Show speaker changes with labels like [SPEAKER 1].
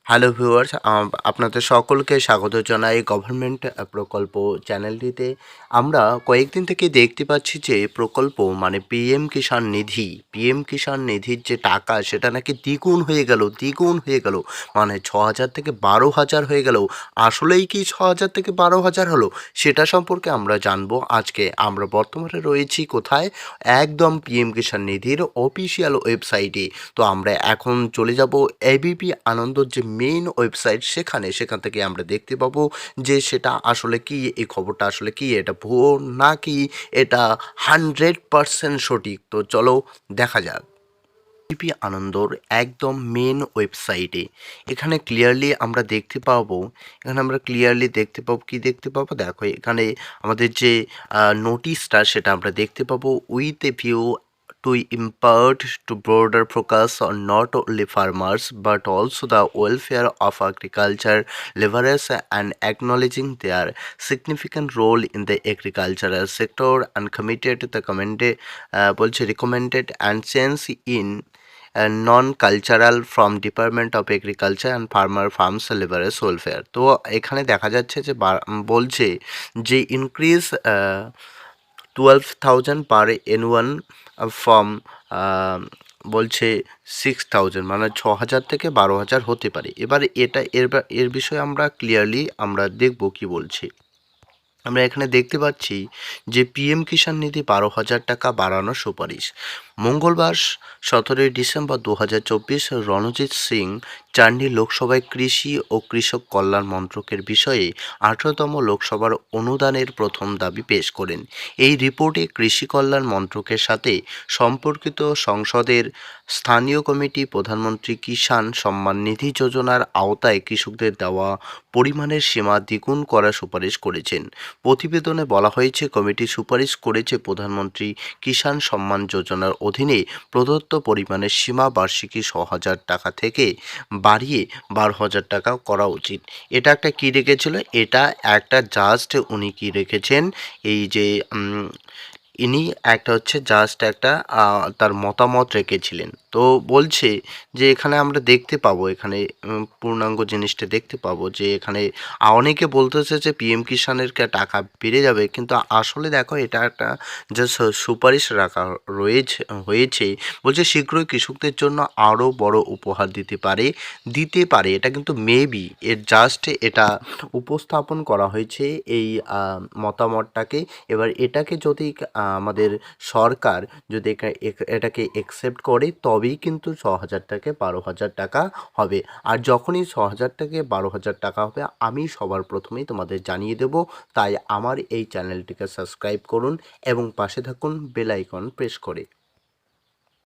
[SPEAKER 1] Hello viewers, আপনাদের সকলকে স্বাগত জানাই গভর্নমেন্ট প্রকল্প চ্যানেলটিতে। আমরা কয়েকদিন থেকে দেখতে পাচ্ছি যে প্রকল্প মানে পিএম কিষাণ নিধির যে টাকা সেটা নাকি দ্বিগুণ হয়ে গেল, মানে 6,000 থেকে 12,000 হয়ে গেল। আসলেই কি 6,000 থেকে 12,000 হলো, সেটা সম্পর্কে আমরা জানবো আজকে। আমরা বর্তমানে রয়েছি কোথায়? একদম পিএম কিষাণ নিধির অফিসিয়াল ওয়েবসাইটে। তো আমরা এখন চলে যাব এবিপি আনন্দর যে মেইন ওয়েবসাইট, সেখান থেকে আমরা দেখতে পাবো যে সেটা আসলে কি, এই খবরটা আসলে কি, এটা ভুয়ো নাকি এটা 100% সঠিক। তো চলো দেখা যাক এবিপি আনন্দর একদম মেন ওয়েবসাইটে। এখানে ক্লিয়ারলি আমরা দেখতে পাবো, কি দেখতে পাবো, দেখো এখানে আমাদের যে নোটিশটা সেটা আমরা দেখতে পাবো, with a view to impart to broader focus on not only farmers but also the welfare of agriculture laborers and acknowledging their significant role in the agricultural sector and committed the recommended and change in non-cultural from Department of Agriculture and Farms Laborers Welfare। তো এখানে দেখা যাচ্ছে যে বলছে যে increase 12,000 পার N1 form, বলছে 6,000, মানে 6,000 থেকে 12,000 হতে পারে। এবার এর বিষয়ে আমরা ক্লিয়ারলি আমরা দেখব কি বলছে। আমরা এখানে দেখতে পাচ্ছি যে পিএম কিষাণ নিধি 12,000 টাকা বাড়ানোর সুপারিশ। মঙ্গলবার 17 ডিসেম্বর 2024 রণজিৎ সিং চান্ডি লোকসভায় কৃষি ও কৃষক কল্যাণ মন্ত্রকের বিষয়ে 18তম লোকসভার অনুদানের প্রথম দাবি পেশ করেন। এই রিপোর্টে কৃষি কল্যাণ মন্ত্রকের সাথে সম্পর্কিত সংসদের স্থানীয় কমিটি প্রধানমন্ত্রী কিষাণ সম্মান নিধি যোজনার আওতায় কৃষকদের দেওয়া পরিমাণের সীমা দ্বিগুণ করার সুপারিশ করেছেন। প্রতিবেদনে বলা হয়েছে, কমিটি সুপারিশ করেছে প্রধানমন্ত্রী কিষাণ সম্মান যোজনার অধীনে প্রদত্ত পরিমাণের সীমা বার্ষিকী 6,000 টাকা থেকে বাড়িয়ে 12,000 টাকা করা উচিত। এটা একটা কী রেখেছিল, এটা একটা জাস্ট উনি কী রেখেছেন, এই যে ইনি একটা হচ্ছে জাস্ট একটা তার মতামত রেখেছিলেন। তো বলছে যে এখানে আমরা দেখতে পাবো, এখানে পূর্ণাঙ্গ জিনিসটা দেখতে পাবো যে এখানে অনেকে বলতেছে যে পিএম কিষাণের টাকা বেড়ে যাবে, কিন্তু আসলে দেখো এটা একটা যে সুপারিশ রাখা হয়েছে। বলছে শীঘ্রই কৃষকদের জন্য আরও বড় উপহার দিতে পারে। এটা কিন্তু মেবি এর জাস্ট এটা উপস্থাপন করা হয়েছে এই মতামতটাকে। এবার এটাকে যদি আমাদের সরকার যদি এটাকে অ্যাকসেপ্ট করে তবেই কিন্তু 6,000 থেকে 12,000 টাকা হবে। আর যখনই 6,000 থেকে 12,000 টাকা হবে আমি সবার প্রথমেই তোমাদের জানিয়ে দেব। তাই আমার এই চ্যানেলটিকে সাবস্ক্রাইব করুন এবং পাশে থাকুন বেল আইকন প্রেস করে।